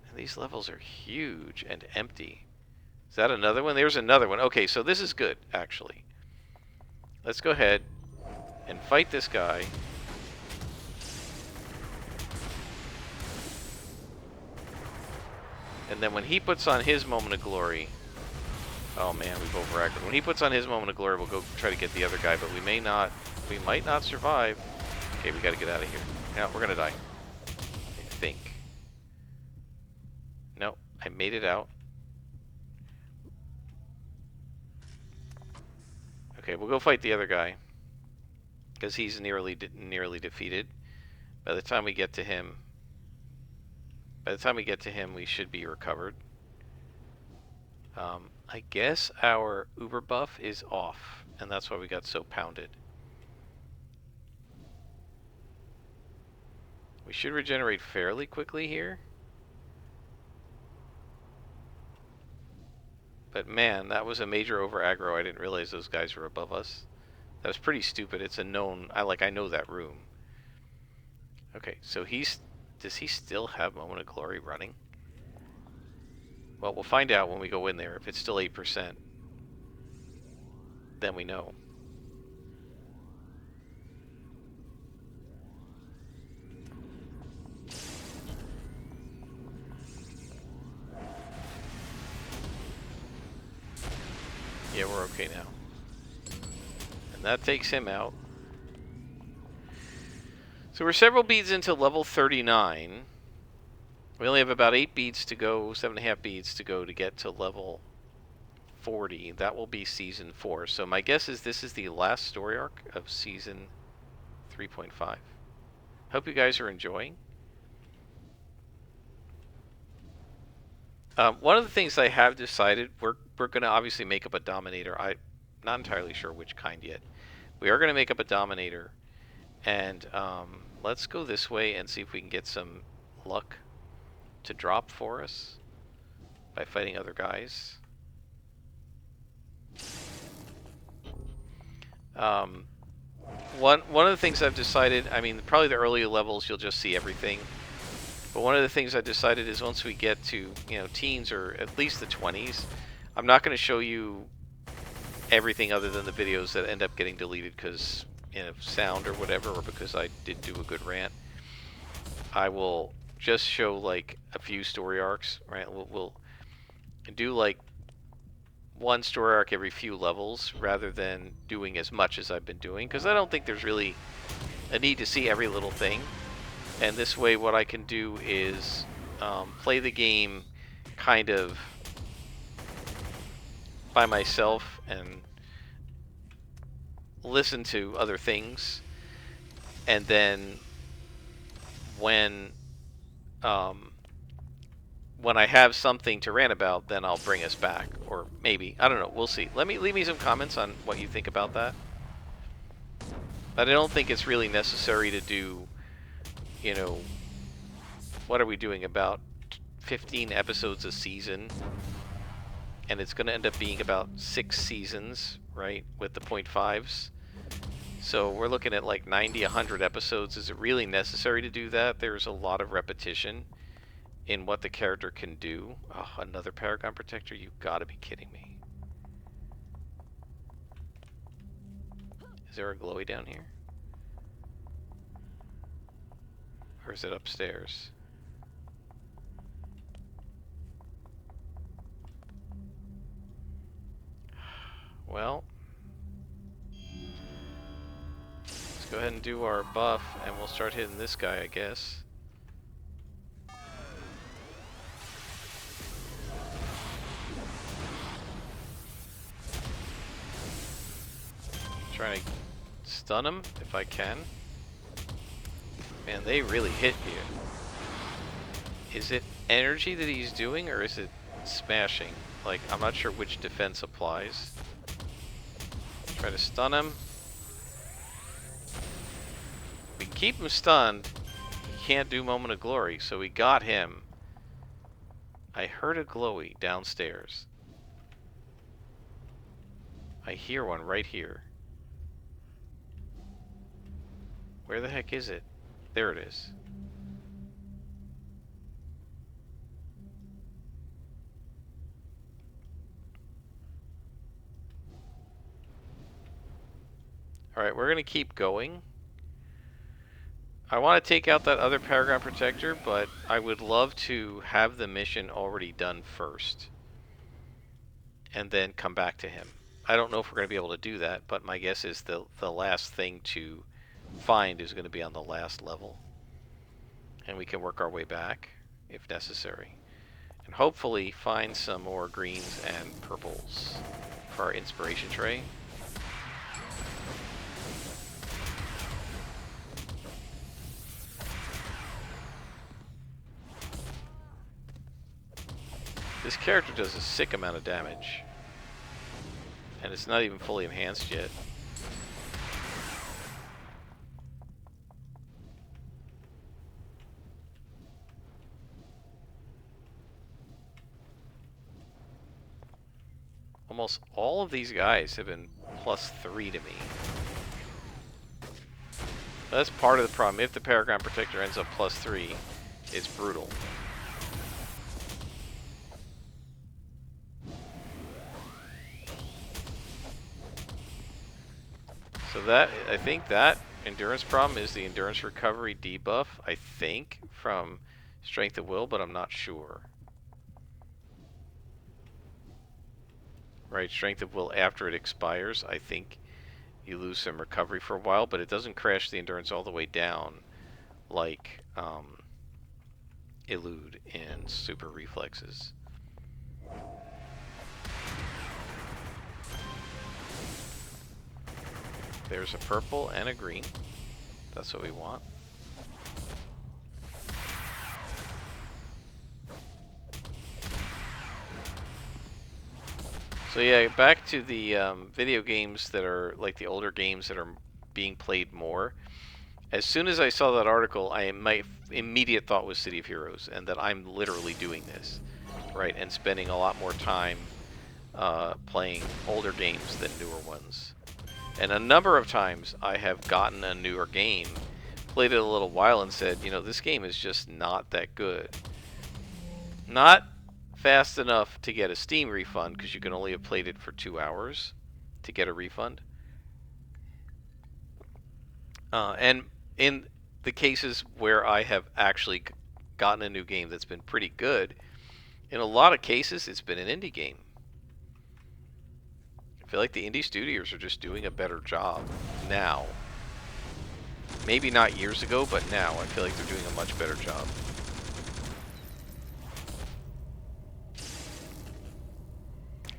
And these levels are huge and empty. Is that another one? There's another one. Okay, so this is good, actually. Let's go ahead and fight this guy. And then when he puts on his Moment of Glory... Oh man, we've overacted. When he puts on his Moment of Glory, we'll go try to get the other guy, but we might not survive. Okay, we gotta get out of here. Yeah, we're gonna die. I think. No, I made it out. Okay, we'll go fight the other guy. Because he's nearly defeated. By the time we get to him, we should be recovered. I guess our Uber buff is off, and that's why we got so pounded. We should regenerate fairly quickly here. But man, that was a major over aggro. I didn't realize those guys were above us. That was pretty stupid. It's a known... I know that room. Okay, so does he still have Moment of Glory running? Well, we'll find out when we go in there. If it's still 8%, then we know. Yeah, we're okay now. And that takes him out. So we're several beads into level 39. We only have about 8 beads to go, 7.5 beads to go to get to level 40. That will be Season 4. So my guess is this is the last story arc of Season 3.5. Hope you guys are enjoying. One of the things I have decided, we're going to obviously make up a Dominator. I'm not entirely sure which kind yet. We are going to make up a Dominator. And let's go this way and see if we can get some luck to drop for us by fighting other guys. One of the things I've decided, I mean, probably the early levels you'll just see everything. But one of the things I decided is once we get to, teens or at least the 20s, I'm not going to show you everything other than the videos that end up getting deleted because sound or whatever, or because I did do a good rant. I will just show like a few story arcs, right? We'll do like one story arc every few levels rather than doing as much as I've been doing, because I don't think there's really a need to see every little thing. And this way what I can do is play the game kind of by myself and listen to other things, and then when I have something to rant about, then I'll bring us back, or maybe, I don't know, we'll see. Leave me some comments on what you think about that. But I don't think it's really necessary to do, what are we doing, about 15 episodes a season, and it's going to end up being about 6 seasons, right, with the 0.5s. So we're looking at like 90, 100 episodes. Is it really necessary to do that? There's a lot of repetition in what the character can do. Oh, another Paragon Protector? You've got to be kidding me. Is there a glowy down here? Or is it upstairs? Well, let's go ahead and do our buff, and we'll start hitting this guy, I guess. Trying to stun him if I can. Man, they really hit here. Is it energy that he's doing, or is it smashing? Like, I'm not sure which defense applies. Try to stun him. We can keep him stunned. He can't do Moment of Glory, so we got him. I heard a glowy downstairs. I hear one right here. Where the heck is it? There it is. Alright, we're going to keep going. I want to take out that other Paragon Protector, but I would love to have the mission already done first. And then come back to him. I don't know if we're going to be able to do that, but my guess is the last thing to find is going to be on the last level. And we can work our way back, if necessary. And hopefully find some more greens and purples for our inspiration tray. This character does a sick amount of damage. And it's not even fully enhanced yet. Almost all of these guys have been +3 to me. That's part of the problem. If the Paragon Protector ends up +3, it's brutal. So that, I think that endurance problem is the endurance recovery debuff, I think, from Strength of Will, but I'm not sure. Right, Strength of Will after it expires, I think you lose some recovery for a while, but it doesn't crash the endurance all the way down like Elude and Super Reflexes. There's a purple and a green. That's what we want. So yeah, back to the video games that are like the older games that are being played more. As soon as I saw that article, my immediate thought was City of Heroes, and that I'm literally doing this, right, and spending a lot more time playing older games than newer ones. And a number of times I have gotten a newer game, played it a little while, and said, you know, this game is just not that good. Not fast enough to get a Steam refund, because you can only have played it for 2 hours to get a refund. And in the cases where I have actually gotten a new game that's been pretty good, in a lot of cases it's been an indie game. I feel like the indie studios are just doing a better job now. Maybe not years ago, but now I feel like they're doing a much better job.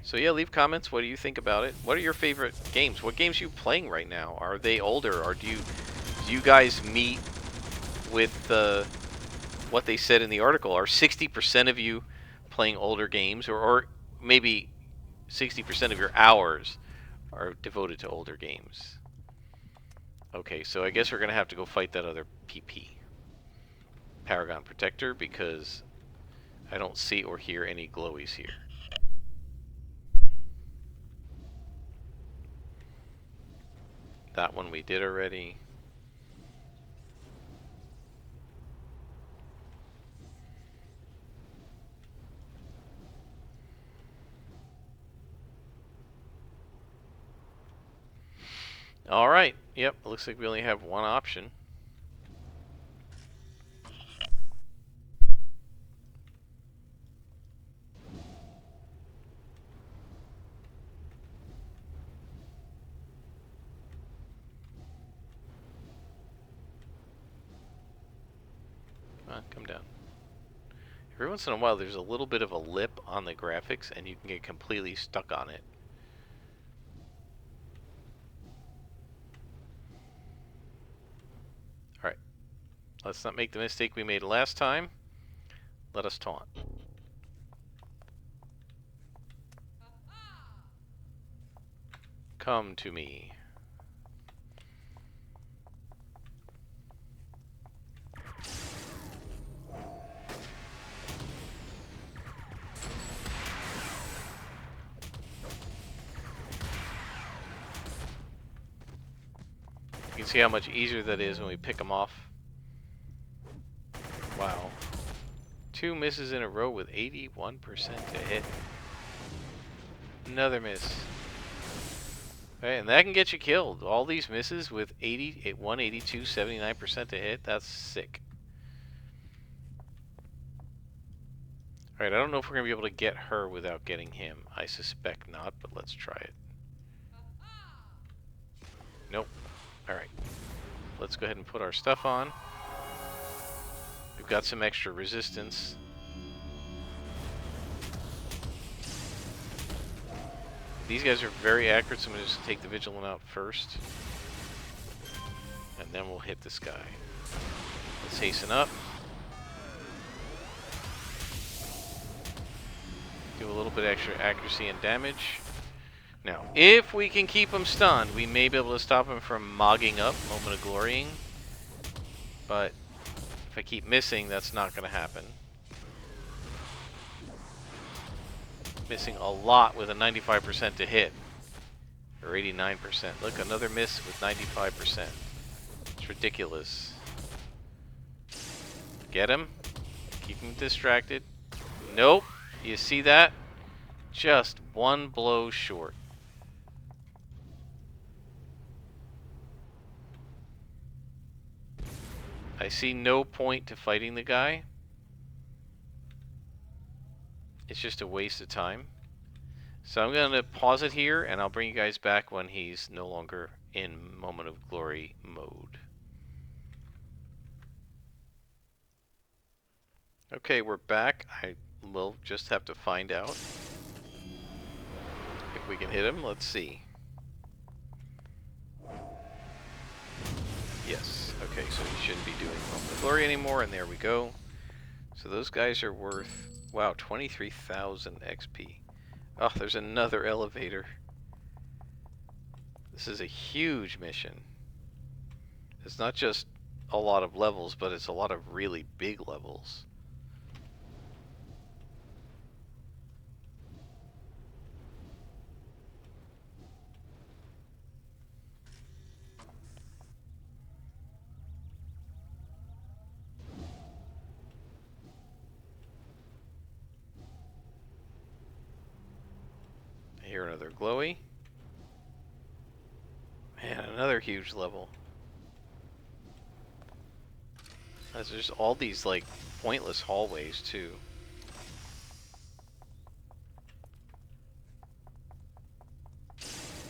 So yeah, leave comments. What do you think about it? What are your favorite games? What games are you playing right now? Are they older, or do you guys meet with what they said in the article? Are 60% of you playing older games, or maybe 60% of your hours are devoted to older games? Okay, so I guess we're going to have to go fight that other PP. Paragon Protector, because I don't see or hear any glowies here. That one we did already. Alright, yep, looks like we only have one option. Come on, come down. Every once in a while there's a little bit of a lip on the graphics and you can get completely stuck on it. Alright, let's not make the mistake we made last time. Let us taunt. Come to me. You can see how much easier that is when we pick them off. Wow. 2 misses in a row with 81% to hit. Another miss. Okay, and that can get you killed. All these misses with 182, 79% to hit. That's sick. Alright, I don't know if we're going to be able to get her without getting him. I suspect not, but let's try it. Nope. Alright. Let's go ahead and put our stuff on. We've got some extra resistance. These guys are very accurate, so I'm going to just take the Vigilant out first. And then we'll hit this guy. Let's hasten up. Do a little bit extra accuracy and damage. Now, if we can keep him stunned, we may be able to stop him from mogging up, Moment of Glorying. But if I keep missing, that's not going to happen. Missing a lot with a 95% to hit. Or 89%. Look, another miss with 95%. It's ridiculous. Get him. Keep him distracted. Nope. You see that? Just one blow short. I see no point to fighting the guy. It's just a waste of time. So I'm going to pause it here, and I'll bring you guys back when he's no longer in Moment of Glory mode. Okay, we're back. I will just have to find out if we can hit him. Let's see. Yes. Okay, so he shouldn't be doing Moment of Glory anymore, and there we go. So those guys are worth, wow, 23,000 XP. Oh, there's another elevator. This is a huge mission. It's not just a lot of levels, but it's a lot of really big levels. I hear another glowy. Man, another huge level. There's just all these, like, pointless hallways, too.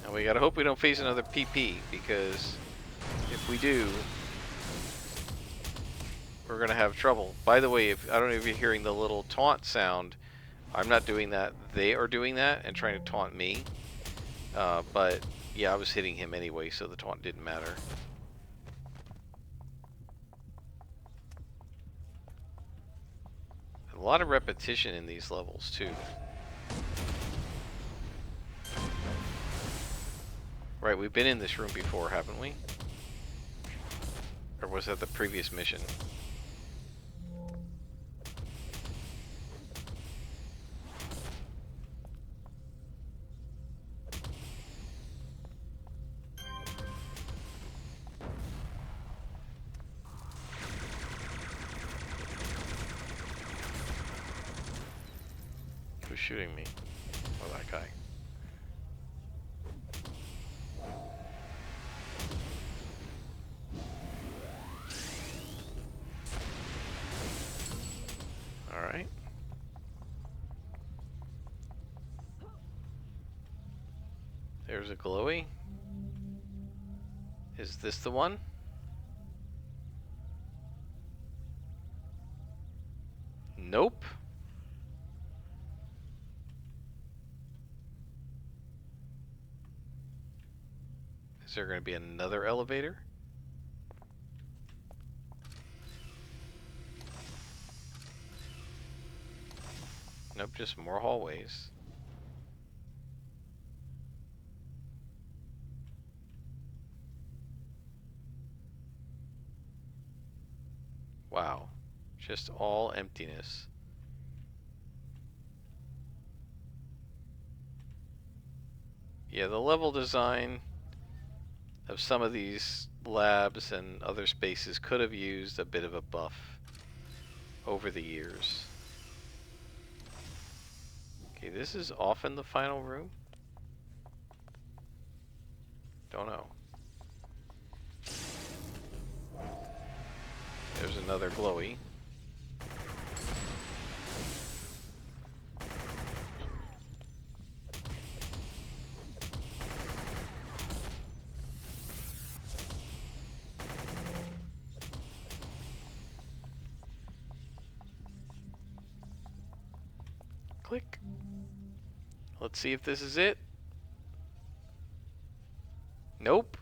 And we gotta hope we don't face another PP, because if we do, we're gonna have trouble. By the way, I don't know if you're hearing the little taunt sound. I'm not doing that. They are doing that and trying to taunt me. But, yeah, I was hitting him anyway, so the taunt didn't matter. A lot of repetition in these levels, too. Right, we've been in this room before, haven't we? Or was that the previous mission? shooting me? Oh, that guy. Alright. There's a glowy. Is this the one? Nope. Is there going to be another elevator? Nope, just more hallways. Wow. Just all emptiness. Yeah, the level design of some of these labs and other spaces could have used a bit of a buff over the years. Okay, this is often the final room? Don't know. There's another glowy. Click. Let's see if this is it. Nope.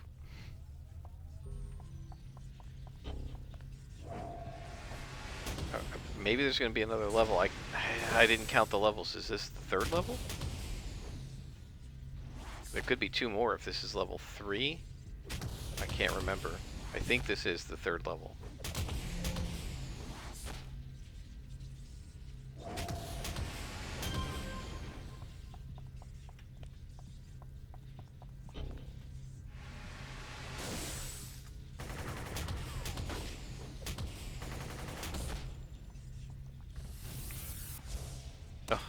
Maybe there's going to be another level. I didn't count the levels. Is this the third level? There could be two more if this is level 3. I can't remember. I think this is the third level. Oh,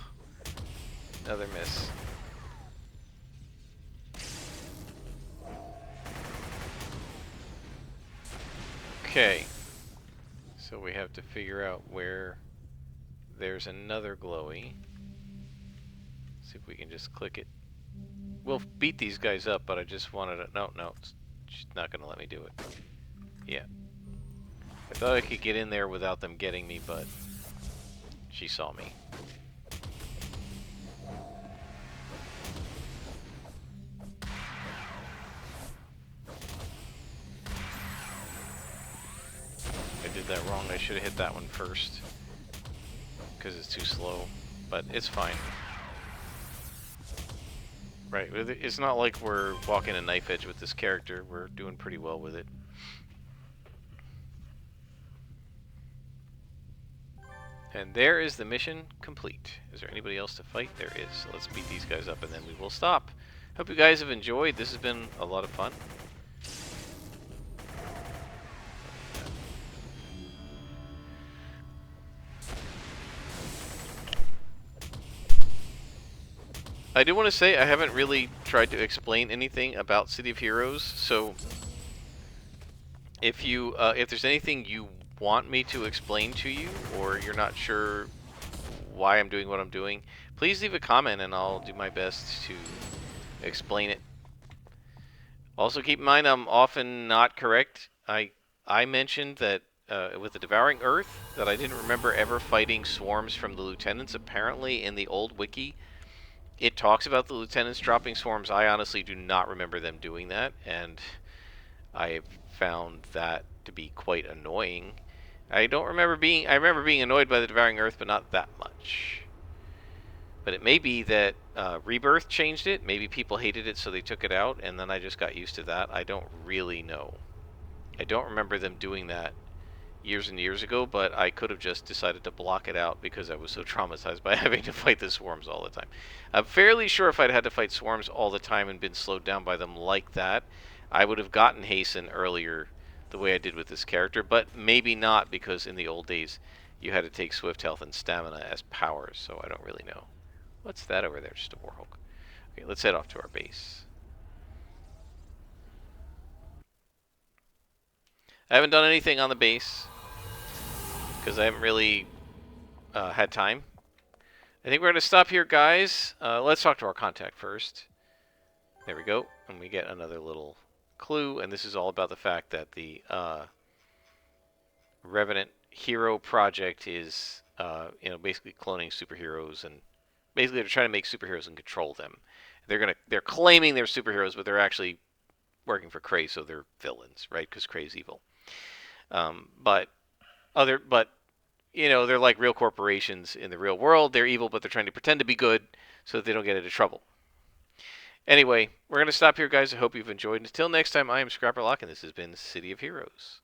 another miss. Okay, so we have to figure out where there's another glowy. See if we can just click it. We'll beat these guys up, but I just wanted to... No, she's not going to let me do it. Yeah. I thought I could get in there without them getting me, but she saw me. I did that wrong. I should have hit that one first because it's too slow, but it's fine. Right, it's not like we're walking a knife edge with this character. We're doing pretty well with it. And there is the mission complete. Is there anybody else to fight? There is. So let's beat these guys up and then we will stop. Hope you guys have enjoyed. This has been a lot of fun. I do want to say I haven't really tried to explain anything about City of Heroes, so if there's anything you want me to explain to you, or you're not sure why I'm doing what I'm doing, please leave a comment and I'll do my best to explain it. Also keep in mind I'm often not correct. I mentioned that with the Devouring Earth that I didn't remember ever fighting swarms from the lieutenants. Apparently in the old wiki it talks about the lieutenants dropping swarms. I honestly do not remember them doing that, and I found that to be quite annoying. I remember being annoyed by the Devouring Earth, but not that much. But it may be that Rebirth changed it. Maybe people hated it, so they took it out, and then I just got used to that. I don't really know. I don't remember them doing that years and years ago, but I could have just decided to block it out because I was so traumatized by having to fight the swarms all the time. I'm fairly sure if I'd had to fight swarms all the time and been slowed down by them like that, I would have gotten hasten earlier the way I did with this character, but maybe not, because in the old days you had to take swift health and stamina as powers, so I don't really know. What's that over there? Just a Warhulk. Okay, let's head off to our base. I haven't done anything on the base because I haven't really had time. I think we're going to stop here, guys. Let's talk to our contact first. There we go. And we get another little clue. And this is all about the fact that the Revenant Hero Project is, basically cloning superheroes, and basically they're trying to make superheroes and control them. They're claiming they're superheroes, but they're actually working for Kree, so they're villains, right? Because Kree's evil. But they're like real corporations in the real world. They're evil, but they're trying to pretend to be good so that they don't get into trouble. Anyway, we're going to stop here, guys. I hope you've enjoyed. Until next time, I am Scrapperlock, and this has been City of Heroes.